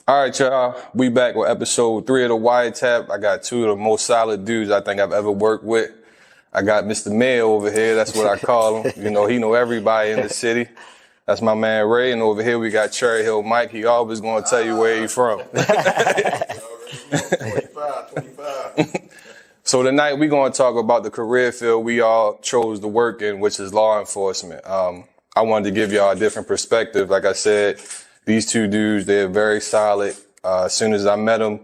All right, y'all. We back with episode 3 of the Wiretap. I got 2 of the most solid dudes I think I've ever worked with. I got Mr. Mayor over here. That's what I call him. You know, he know everybody in the city. That's my man Ray. And over here we got Cherry Hill Mike. He always going to tell you where he from. 25. So tonight we going to talk about the career field we all chose to work in, which is law enforcement. I wanted to give y'all a different perspective. Like I said, these 2 dudes, they're very solid. As soon as I met them,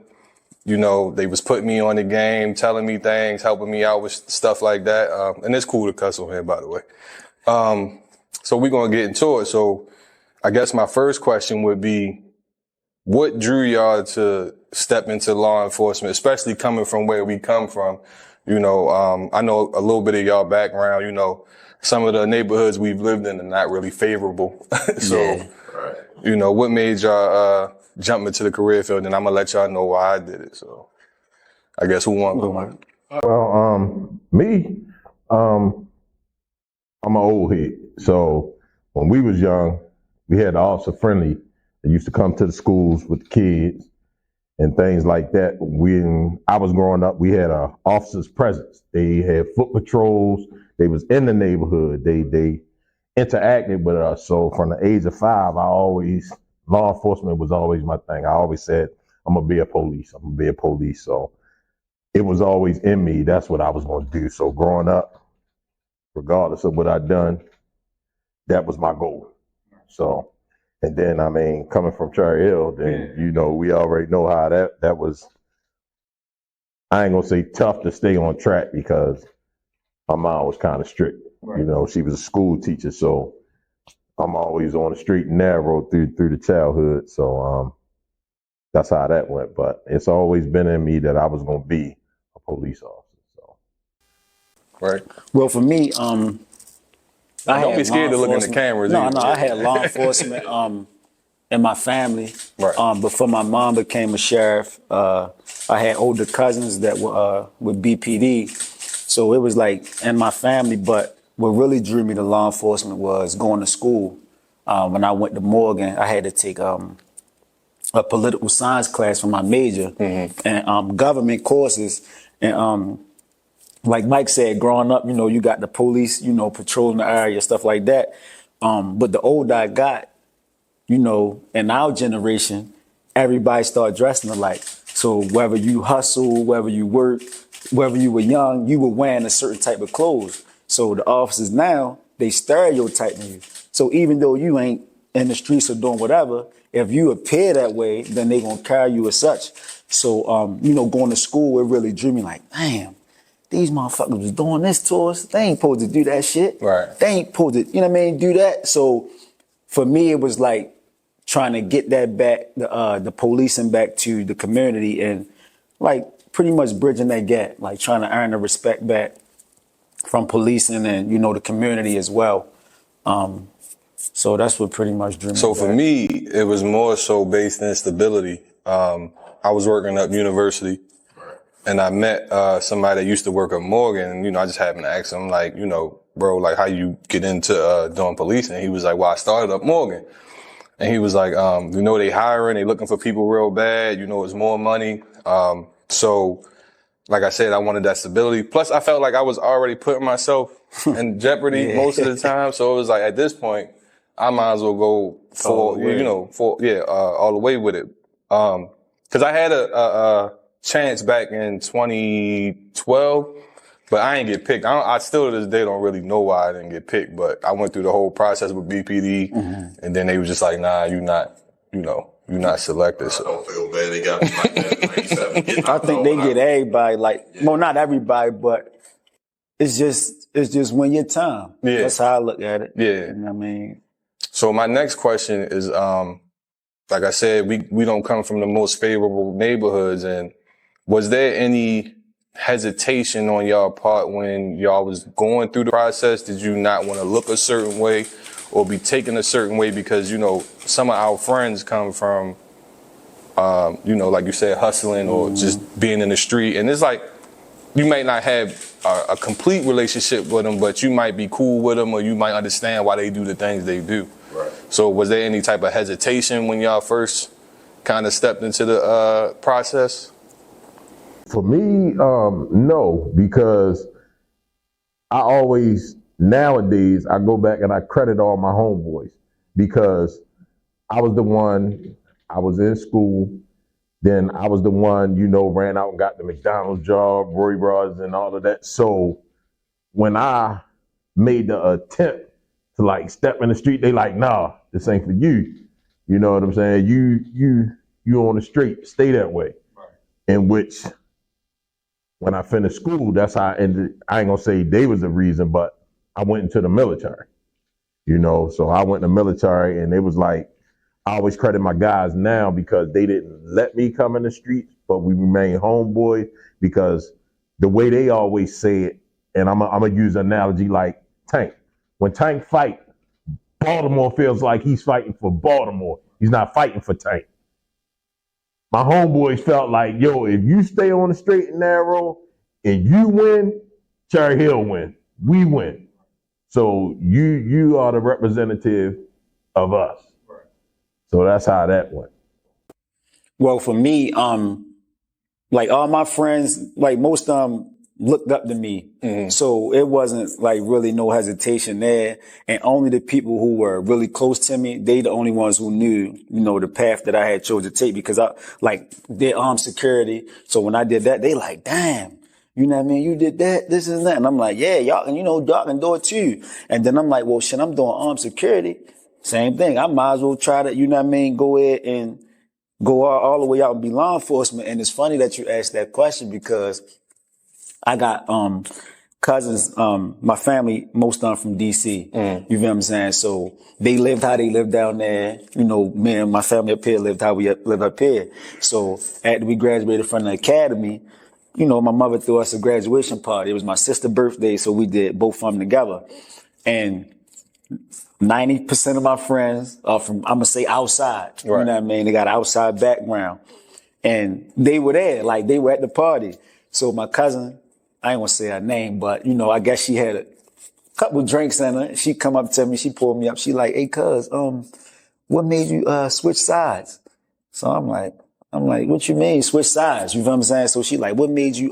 you know, they was putting me on the game, telling me things, helping me out with stuff like that. And it's cool to cuss on here, by the way. So we're going to get into it. So I guess my first question would be, what drew y'all to step into law enforcement, especially coming from where we come from? You know, I know a little bit of y'all background. You know, some of the neighborhoods we've lived in are not really favorable. So, you know, what made y'all jump into the career field? And I'm gonna let y'all know why I did it. So, I guess who wants to go? Well, me, I'm an old head. So when we was young, we had the officer friendly that used to come to the schools with the kids and things like that. When I was growing up, we had a officer's presence. They had foot patrols. They was in the neighborhood. They interacted with us. So from the age of 5, law enforcement was always my thing. I always said, I'm gonna be a police. I'm gonna be a police. So it was always in me. That's what I was gonna do. So growing up, regardless of what I'd done, that was my goal. So, and then, I mean, coming from Cherry Hill, then, you know, we already know how that was. I ain't gonna say tough to stay on track because my mom was kind of strict. Right. You know, she was a school teacher, so I'm always on the street and narrow through the childhood. So that's how that went. But it's always been in me that I was gonna be a police officer. So. Right. Well, for me, don't be scared to look in the cameras. No, I had law enforcement in my family. Right. Before my mom became a sheriff, I had older cousins that were with BPD. So it was like in my family, but what really drew me to law enforcement was going to school. When I went to Morgan, I had to take a political science class for my major and government courses. And like Mike said, growing up, you know, you got the police, you know, patrolling the area, stuff like that. But the older I got, you know, in our generation, everybody started dressing alike. So whether you hustle, whether you work, whether you were young, you were wearing a certain type of clothes. So the officers now, they stereotyping you. So even though you ain't in the streets or doing whatever, if you appear that way, then they gonna carry you as such. So, you know, going to school, it really drew me like, damn, these motherfuckers was doing this to us. They ain't supposed to do that shit. Right. They ain't supposed to, you know what I mean, do that. So for me, it was like trying to get that back, the policing back to the community and like pretty much bridging that gap, like trying to earn the respect back from policing and, you know, the community as well. So that's what pretty much drew me. So for me, it was more so based in stability. I was working at university and I met somebody that used to work at Morgan, and, you know, I just happened to ask him, like, you know, bro, like, how you get into doing policing? He was like, well, I started up Morgan. And he was like, you know, they hiring, they looking for people real bad, you know, it's more money. So like I said, I wanted that stability. Plus, I felt like I was already putting myself in jeopardy most of the time. So it was like, at this point, I might as well go all the way with it. Cause I had a chance back in 2012, but I ain't get picked. I still to this day don't really know why I didn't get picked, but I went through the whole process with BPD and then they was just like, nah, you're not selected. So. I don't feel bad. They got me like that. I think they get everybody well, not everybody, but it's just when your time. Yeah. That's how I look at it. Yeah. You know what I mean? So my next question is, like I said, we don't come from the most favorable neighborhoods, and was there any hesitation on y'all part when y'all was going through the process? Did you not want to look a certain way or be taken a certain way? Because, you know, some of our friends come from, you know, like you said, hustling or just being in the street. And it's like, you may not have a complete relationship with them, but you might be cool with them or you might understand why they do the things they do. Right. So was there any type of hesitation when y'all first kind of stepped into the process? For me, no, because I always, nowadays, I go back and I credit all my homeboys because I was the one, I was in school, then I was the one, ran out and got the McDonald's job, Roy Bros and all of that. So when I made the attempt to like step in the street, they like, nah, this ain't for you. You know what I'm saying? You on the street, stay that way. Right. In which, when I finished school, that's how I ended. I ain't gonna say they was the reason, but I went into the military. So I went in the military, and it was like, I always credit my guys now because they didn't let me come in the streets, but we remained homeboy because the way they always say it, and I'm gonna use an analogy like Tank. When Tank fight, Baltimore feels like he's fighting for Baltimore. He's not fighting for Tank. My homeboys felt like, yo, if you stay on the straight and narrow and you win, Cherry Hill win. We win. So you are the representative of us. Right. So that's how that went. Well, for me, like all my friends, like most of them looked up to me. Mm-hmm. So it wasn't like really no hesitation there. And only the people who were really close to me, they the only ones who knew, the path that I had chose to take because I like did armed security. So when I did that, they like, damn, you know what I mean? You did that, this and that. And I'm like, yeah, y'all can, y'all can do it too. And then I'm like, well, shit, I'm doing armed security. Same thing. I might as well try to, go ahead and go all the way out and be law enforcement. And it's funny that you asked that question because I got cousins, my family, most of them from DC. You feel what I'm saying? So they lived how they lived down there. Me and my family up here lived how we live up here. So after we graduated from the academy, my mother threw us a graduation party. It was my sister's birthday, so we did both of them together. And 90% of my friends are from, I'm gonna say outside. Right. You know what I mean? They got an outside background. And they were there, like they were at the party. So my cousin, I ain't gonna say her name, but I guess she had a couple drinks in her. She come up to me, she pulled me up. She like, hey cuz, what made you switch sides? So I'm like, what you mean switch sides? You know what I'm saying? So she like, what made you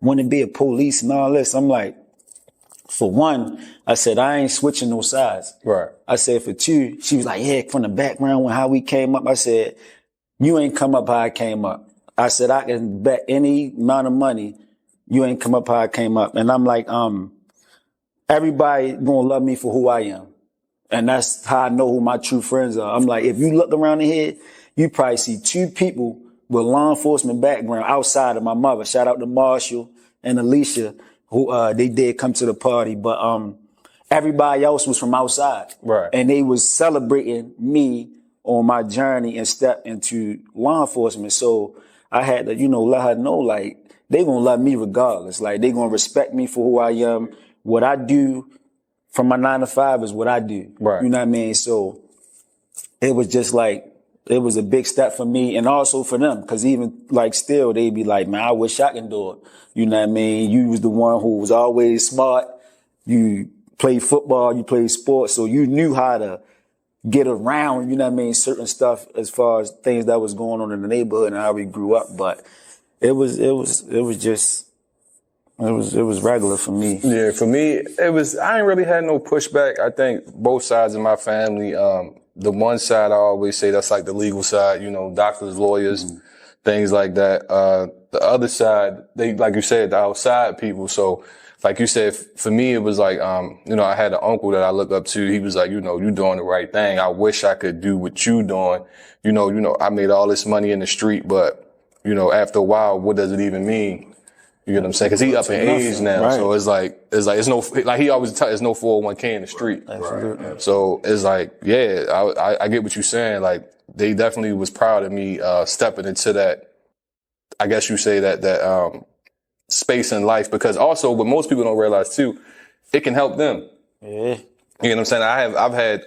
want to be a police and all this? I'm like, for one, I said, I ain't switching no sides. Right. I said, for two, she was like, yeah, from the background when how we came up. I said, you ain't come up how I came up. I said, I can bet any amount of money you ain't come up how I came up. And I'm like, everybody gonna love me for who I am. And that's how I know who my true friends are. I'm like, if you look around the head, you probably see two people with law enforcement background outside of my mother. Shout out to Marshall and Alicia, who they did come to the party. But everybody else was from outside. Right. And they was celebrating me on my journey and step into law enforcement. So I had to, let her know, like, they gonna love me regardless. Like, they gonna respect me for who I am. What I do from my 9 to 5 is what I do. Right. You know what I mean? So it was just like, it was a big step for me and also for them. Cause even like still, they be like, man, I wish I can do it. You know what I mean? You was the one who was always smart. You played football, you played sports. So you knew how to get around, you know what I mean? Certain stuff as far as things that was going on in the neighborhood and how we grew up. But it was regular for me. Yeah, for me, I ain't really had no pushback. I think both sides of my family, the one side I always say that's like the legal side, doctors, lawyers, things like that. The other side, they, like you said, the outside people. So like you said, for me, it was like, I had an uncle that I looked up to. He was like, you doing the right thing. I wish I could do what you doing. I made all this money in the street, but, after a while, what does it even mean? You get what I'm saying? Cause he up in age now. Right. So it's no, like he always tell, there's no 401k in the street. Right. So it's like, yeah, I get what you're saying. Like they definitely was proud of me, stepping into that, I guess you say that space in life, because also what most people don't realize too, it can help them. Yeah. You know what I'm saying? I've had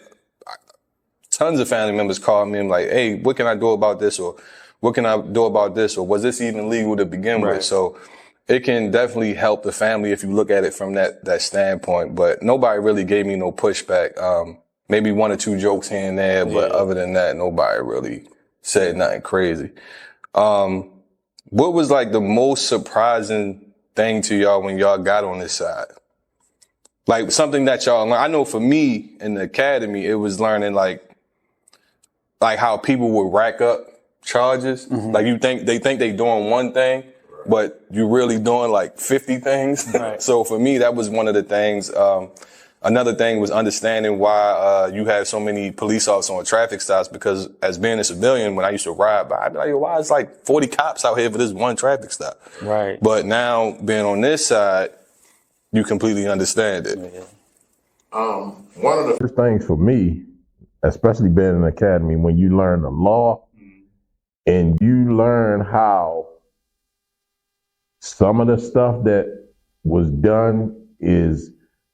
tons of family members call me and like, hey, what can I do about this? Or what can I do about this? Or was this even legal to begin with? So it can definitely help the family if you look at it from that standpoint. But nobody really gave me no pushback. Maybe 1 or 2 jokes here and there, but other than that, nobody really said nothing crazy. What was like the most surprising thing to y'all when y'all got on this side? Like something that y'all learned. I know for me in the academy, it was learning like how people would rack up charges. Like they think they doing one thing, but you're really doing like 50 things. Right. So for me, that was one of the things. Another thing was understanding why you have so many police officers on traffic stops, because as being a civilian, when I used to ride by, I'd be like, why is like 40 cops out here for this one traffic stop? Right. But now being on this side, you completely understand it. One of the first things for me, especially being in the academy, when you learn the law and you learn how some of the stuff that was done is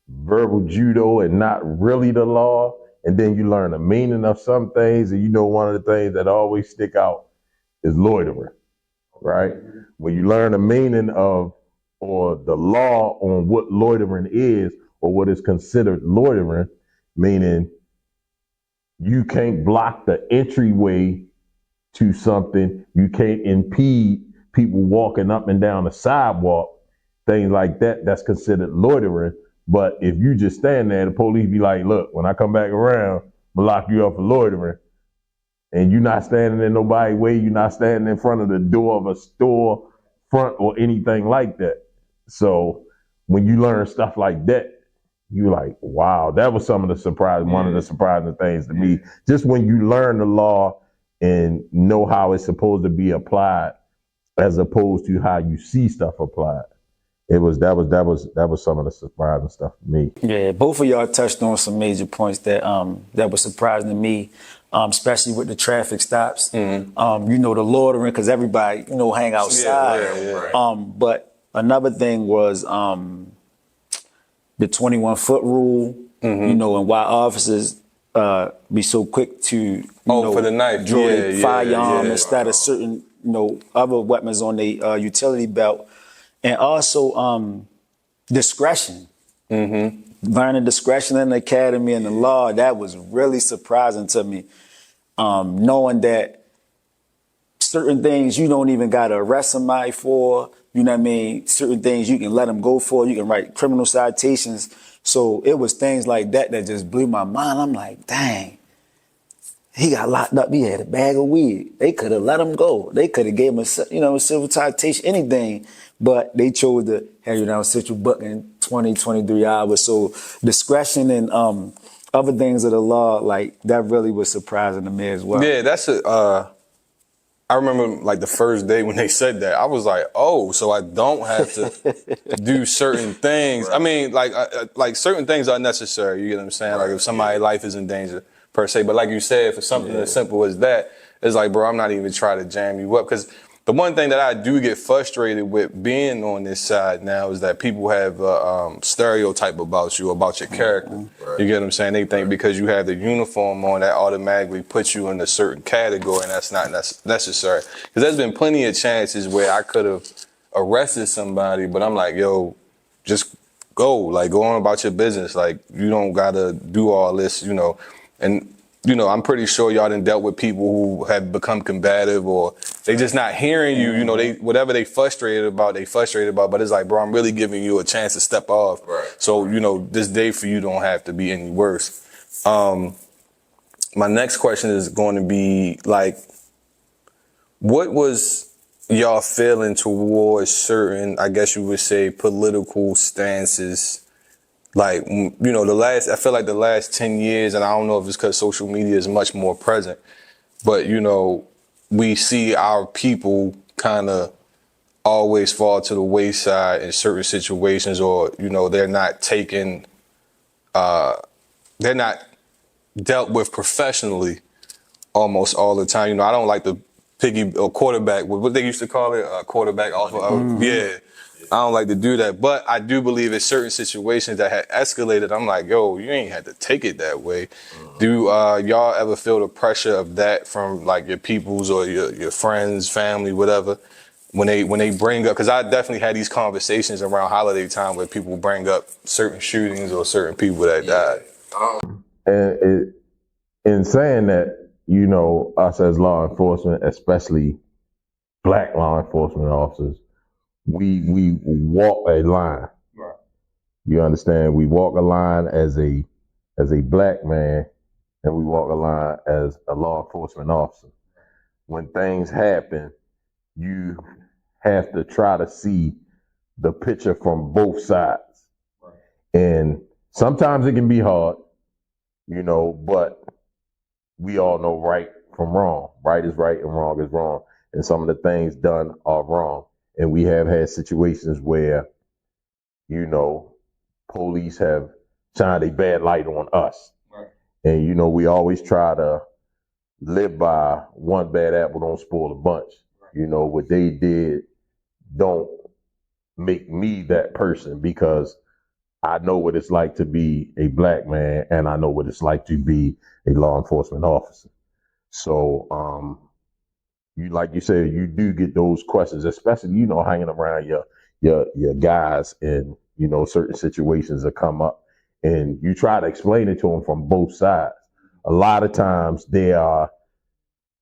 verbal judo and not really the law, and then you learn the meaning of some things, and you know one of the things that always stick out is loitering, right? When you learn the meaning of or the law on what loitering is or what is considered loitering, meaning you can't block the entryway to something, you can't impede people walking up and down the sidewalk, things like that, that's considered loitering. But if you just stand there, the police be like, look, when I come back around, I'm gonna lock you up for loitering. And you're not standing in nobody's way, you're not standing in front of the door of a store front or anything like that. So when you learn stuff like that, you're like, wow, that was some of the surprise, one of the surprising things to me. Just when you learn the law and know how it's supposed to be applied, as opposed to how you see stuff applied. That was some of the surprising stuff for me. Yeah, both of y'all touched on some major points that that was surprising to me, especially with the traffic stops. You know, the loitering, because everybody, you know, hang outside. But another thing was the 21-foot rule. You know, and why officers be so quick to you know, for the knife, draw a firearm instead of certain, you know, other weapons on the utility belt. And also discretion. Learning discretion in the academy and the law, that was really surprising to me. Knowing that certain things you don't even got to arrest somebody for, you know what I mean? Certain things you can let them go for, you can write criminal citations. So it was things like that that just blew my mind. I'm like, dang. He got locked up. He had a bag of weed. They could have let him go. They could have gave him a civil citation, anything. But they chose to have you down central buck in 20, 23 hours. So discretion and other things of the law, like that really was surprising to me as well. Yeah, that's I remember like the first day when they said that, I was like, oh, so I don't have to do certain things. I mean, like certain things are necessary. You get what I'm saying? Like if somebody's life is in danger per se. But like you said, for something as simple as that, it's like, bro, I'm not even trying to jam you up. Because the one thing that I do get frustrated with being on this side now is that people have a stereotype about you, about your character. You get what I'm saying? They think because you have the uniform on, that automatically puts you in a certain category, and that's not necessary. Because there's been plenty of chances where I could have arrested somebody, but I'm like, yo, just go. Like, go on about your business. Like, you don't got to do all this, you know. And, you know, I'm pretty sure y'all done dealt with people who have become combative, or they just not hearing you, you know, they whatever they frustrated about, but it's like, bro, I'm really giving you a chance to step off. So, you know, this day for you don't have to be any worse. My next question is going to be like, what was y'all feeling towards certain, I guess you would say, political stances? Like, you know, I feel like the last 10 years, and I don't know if it's because social media is much more present, but, you know, we see our people kind of always fall to the wayside in certain situations, or, you know, they're not dealt with professionally almost all the time. You know, I don't like the quarterback, what they used to call it, quarterback off of, I don't like to do that, but I do believe in certain situations that had escalated, I'm like, yo, you ain't had to take it that way. Do y'all ever feel the pressure of that from like your peoples or your friends, family, whatever, when they bring up, because I definitely had these conversations around holiday time where people bring up certain shootings or certain people that died. And in saying that, you know, us as law enforcement, especially black law enforcement officers, we walk a line. Right. You understand? We walk a line as a black man, and we walk a line as a law enforcement officer. When things happen, you have to try to see the picture from both sides. Right. And sometimes it can be hard, you know, but we all know right from wrong. Right is right and wrong is wrong. And some of the things done are wrong. And we have had situations where, you know, police have shined a bad light on us. Right. And, you know, we always try to live by one bad apple don't spoil the bunch. Right. You know, what they did don't make me that person, because I know what it's like to be a black man, and I know what it's like to be a law enforcement officer. So, you, like you said, you do get those questions, especially, you know, hanging around your guys, and, you know, certain situations that come up, and you try to explain it to them from both sides. A lot of times they are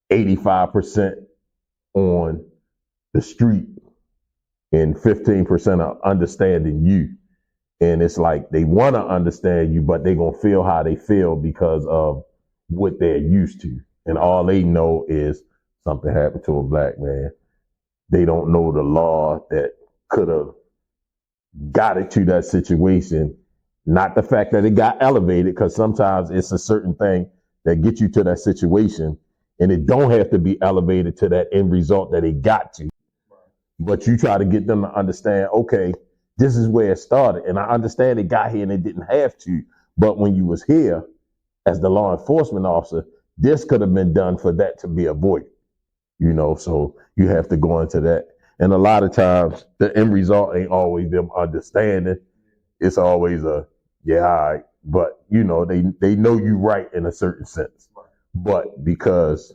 85% on the street and 15% are understanding you. And it's like they want to understand you, but they're going to feel how they feel because of what they're used to. And all they know is something happened to a black man. They don't know the law that could have got it to that situation. Not the fact that it got elevated, because sometimes it's a certain thing that gets you to that situation, and it don't have to be elevated to that end result that it got to. But you try to get them to understand, okay, this is where it started. And I understand it got here and it didn't have to. But when you was here as the law enforcement officer, this could have been done for that to be avoided. You know, so you have to go into that. And a lot of times the end result ain't always them understanding. It's always a, yeah, all right. But, you know, they know you right in a certain sense. But because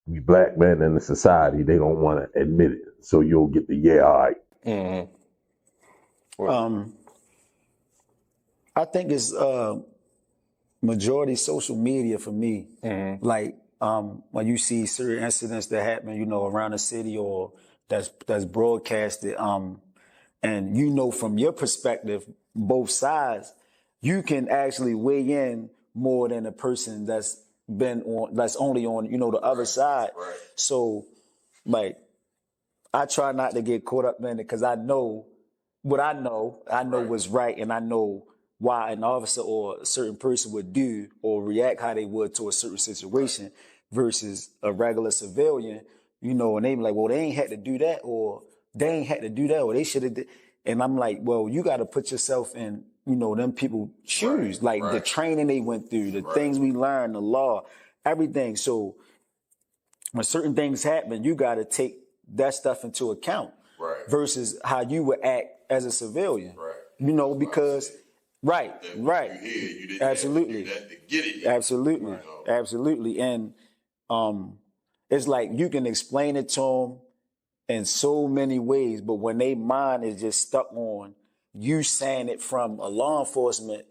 we black men in the society, they don't want to admit it. So you'll get the, yeah, all right. Mm-hmm. I think it's majority social media for me. Mm-hmm. Like when you see certain incidents that happen, you know, around the city or that's broadcasted, and you know from your perspective, both sides, you can actually weigh in more than a person that's only on, you know, the other side. Right. So, like, I try not to get caught up in it because I know what I know. I know what's right, and I know why an officer or a certain person would do or react how they would to a certain situation versus a regular civilian, you know, and they be like, well, they ain't had to do that, or they ain't had to do that, or they should have did. And I'm like, well, you got to put yourself in, you know, them people's shoes, like the training they went through, the things we learned, the law, everything. So when certain things happen, you got to take that stuff into account versus how you would act as a civilian, you know, because absolutely, absolutely, absolutely. And it's like you can explain it to them in so many ways, but when their mind is just stuck on you saying it from a law enforcement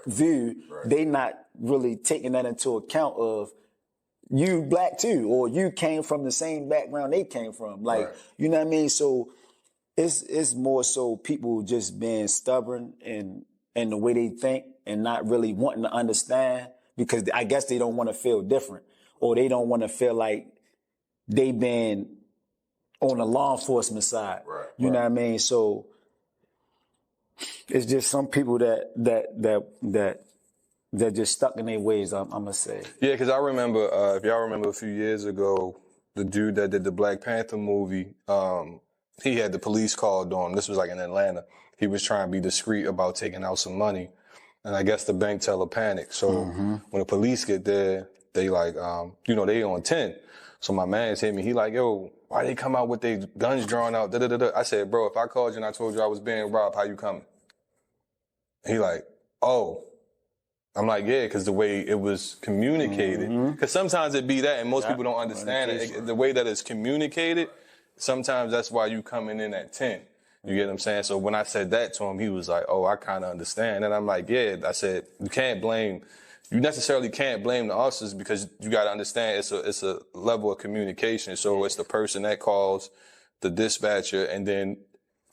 view, they not really taking that into account of you black too, or you came from the same background they came from. Like, you know what I mean? So it's more so people just being stubborn in the way they think and not really wanting to understand, because I guess they don't want to feel different, or they don't want to feel like they been on the law enforcement side. You know what I mean? So it's just some people that just stuck in their ways, I'm gonna say. Yeah, because I remember, if y'all remember a few years ago, the dude that did the Black Panther movie, he had the police called on him. This was like in Atlanta. He was trying to be discreet about taking out some money. And I guess the bank teller panicked. So when the police get there, they like, you know, they on 10. So my man's hit me. He like, yo, why they come out with their guns drawn out? Da-da-da-da. I said, bro, if I called you and I told you I was being robbed, how you coming? He like, oh. I'm like, yeah, because the way it was communicated. Because sometimes it be that, and most people don't understand it. The way that it's communicated, sometimes that's why you coming in at 10. You get what I'm saying? So when I said that to him, he was like, oh, I kind of understand. And I'm like, yeah. I said, you can't blame you necessarily can't blame the officers because you got to understand it's a level of communication. So it's the person that calls the dispatcher and then,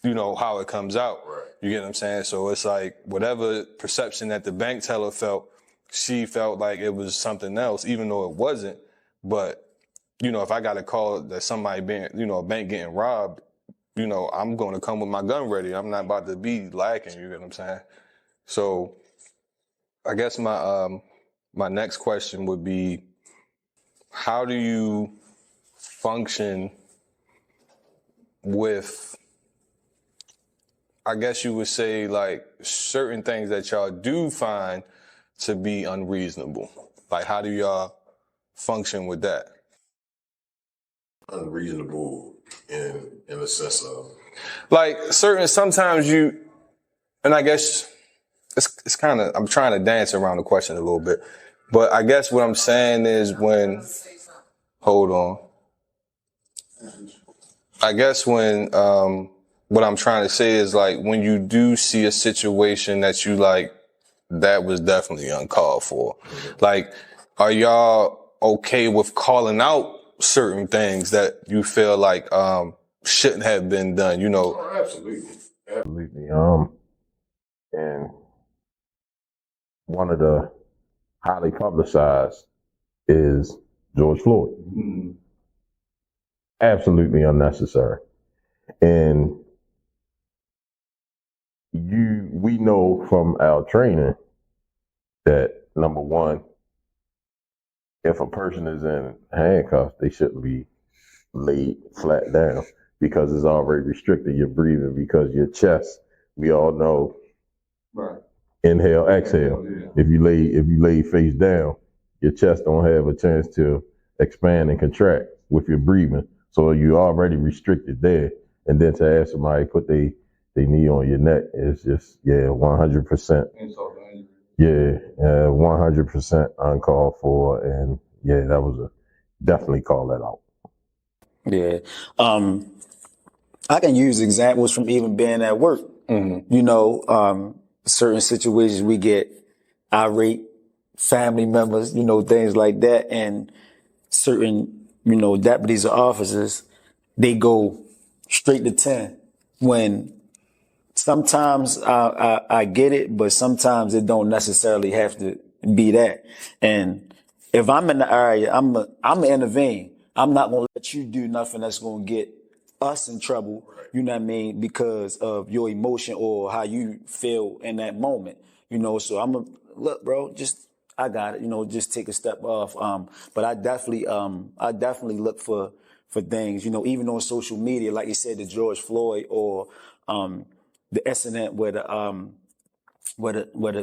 you know, how it comes out. Right. You get what I'm saying? So it's like whatever perception that the bank teller felt, she felt like it was something else, even though it wasn't. But, you know, if I got a call that somebody being, you know, a bank getting robbed, you know, I'm going to come with my gun ready. I'm not about to be lacking, you get what I'm saying? So I guess my next question would be, how do you function with, I guess you would say, like, certain things that y'all do find to be unreasonable? Like, how do y'all function with that? Unreasonable in the sense of, Like, sometimes you, and I guess it's kind of, I'm trying to dance around the question a little bit, but I guess what I'm saying is hold on. I guess what I'm trying to say is, like, when you do see a situation that you like, that was definitely uncalled for. Like, are y'all okay with calling out certain things that you feel like shouldn't have been done? You know. oh, absolutely. And one of the highly publicized is George Floyd. Mm-hmm. Absolutely unnecessary. And we know from our training that, number one, if a person is in handcuffs, they shouldn't be laid flat down because it's already restricting your breathing, because your chest, we all know, right, inhale, exhale. Yeah. If you lay face down, your chest don't have a chance to expand and contract with your breathing. So you already restricted there. And then to have somebody put their knee on your neck is just, 100%. Yeah, 100% uncalled for. And that was definitely call that out. Yeah. I can use examples from even being at work. Mm-hmm. You know, certain situations we get irate family members, you know, things like that. And certain, you know, deputies or officers, they go straight to 10 when sometimes I get it, but sometimes it don't necessarily have to be that. And if I'm in the area, I'm gonna intervene. I'm not gonna let you do nothing that's gonna get us in trouble. Right. You know what I mean? Because of your emotion or how you feel in that moment. You know, so I'm gonna look, bro. I got it. You know, just take a step off. But I definitely look for things. You know, even on social media, like you said, the George Floyd or the incident where the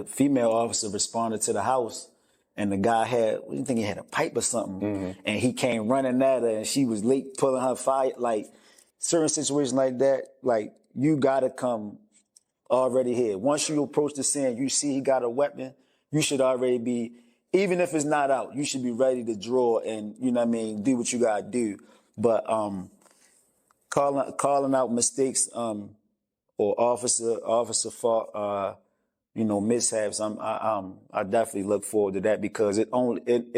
female officer responded to the house and the guy had, what do you think, he had a pipe or something, mm-hmm, and he came running at her and she was late pulling her fire. Like certain situations like that, like you gotta come already here. Once you approach the scene, you see he got a weapon, you should already be, even if it's not out, you should be ready to draw and, you know what I mean, do what you gotta do. But calling out mistakes or officer fault, you know, mishaps, I definitely look forward to that because it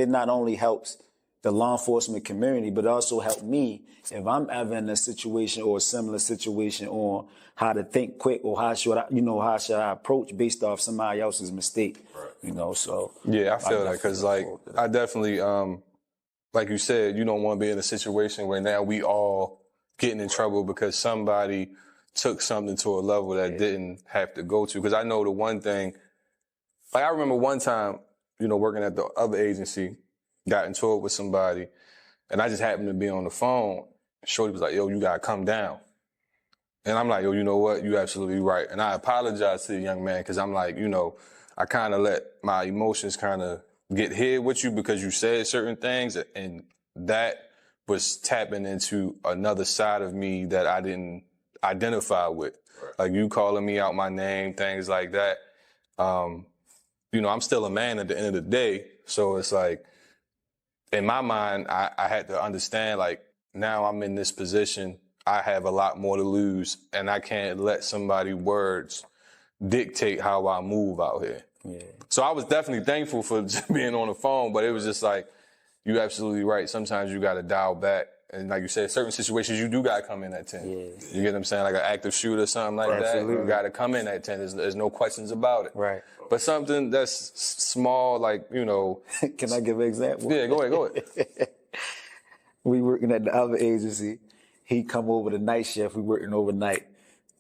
not only helps the law enforcement community, but also help me if I'm ever in a situation or a similar situation on how to think quick or how should I approach based off somebody else's mistake, right, you know, so. Yeah, I feel that because, like, I definitely, like you said, you don't want to be in a situation where now we all getting in trouble because somebody took something to a level that didn't have to go to. Because I know the one thing, like I remember one time, you know, working at the other agency, got into it with somebody, and I just happened to be on the phone. Shorty was like, yo, you got to come down. And I'm like, yo, you know what? You absolutely right. And I apologized to the young man because I'm like, you know, I kind of let my emotions kind of get hit with you because you said certain things, and that was tapping into another side of me that I didn't identify with. Right. Like you calling me out my name, things like that. You know, I'm still a man at the end of the day. So it's like, in my mind, I had to understand, like, now I'm in this position, I have a lot more to lose, and I can't let somebody's words dictate how I move out here. Yeah. So I was definitely thankful for just being on the phone, but it was just like, you're absolutely right. Sometimes you got to dial back. And like you said, certain situations you do got to come in at 10. Yeah. You get what I'm saying? Like an active shooter or something like that. Absolutely. You got to come in at 10. There's no questions about it. Right. But something that's small, like, you know. Can I give an example? Yeah, go ahead. We working at the other agency. He come over the night shift. We working overnight.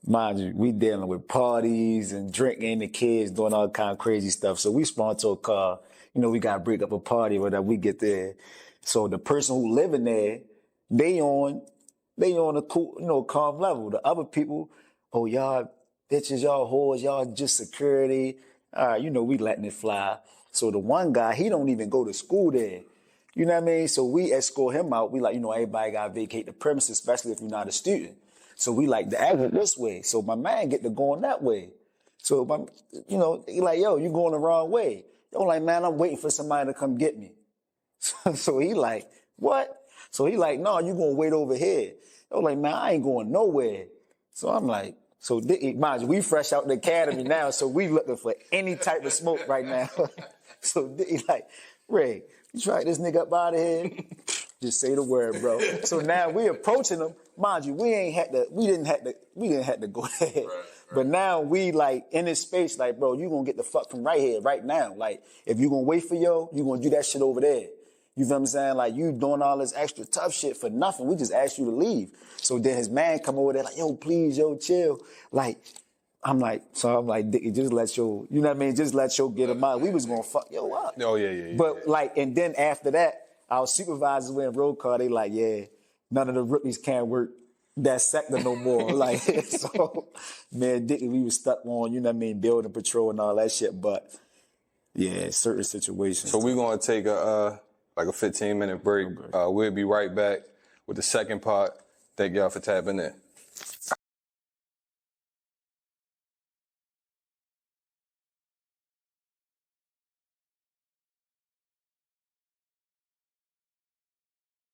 Mind you, we dealing with parties and drinking, the kids doing all kind of crazy stuff. So we spawn to a car. You know, we got to break up a party or whatever. We get there. So the person who living there, they on a cool, you know, calm level. The other people, oh, y'all bitches, y'all whores, y'all just security. All right, you know, we letting it fly. So the one guy, he don't even go to school there. You know what I mean? So we escort him out. We like, you know, everybody got to vacate the premises, especially if you're not a student. So we like to exit this way. So my man get to going that way. So, you know, he like, yo, you going the wrong way. Yo, like, man, I'm waiting for somebody to come get me. So he like, what? So he like, no, you gonna wait over here. Yo, like, man, I ain't going nowhere. So I'm like, so mind you, we fresh out the academy now, so we looking for any type of smoke right now. So he like, Ray, you try this nigga up out of here? Just say the word, bro. So now we approaching him. Mind you, we didn't have to go there. Right. But now we like in this space, like, bro, you gonna get the fuck from right here, right now. Like, if you gonna wait for you gonna do that shit over there. You feel what I'm saying? Like, you doing all this extra tough shit for nothing. We just asked you to leave. So then his man come over there like, yo, please, yo, chill. Like, I'm like, Dickie, just let your, you know what I mean? Just let your get him out. We was gonna fuck yo up. Oh, yeah. But like, and then after that, our supervisors went roll call. They like, yeah, none of the rookies can't work that sector no more. Like, so, man, Dickie, we was stuck on, you know what I mean, building patrol and all that shit. But yeah, certain situations. So we're going to take a 15-minute break. We'll be right back with the second part. Thank y'all for tapping in.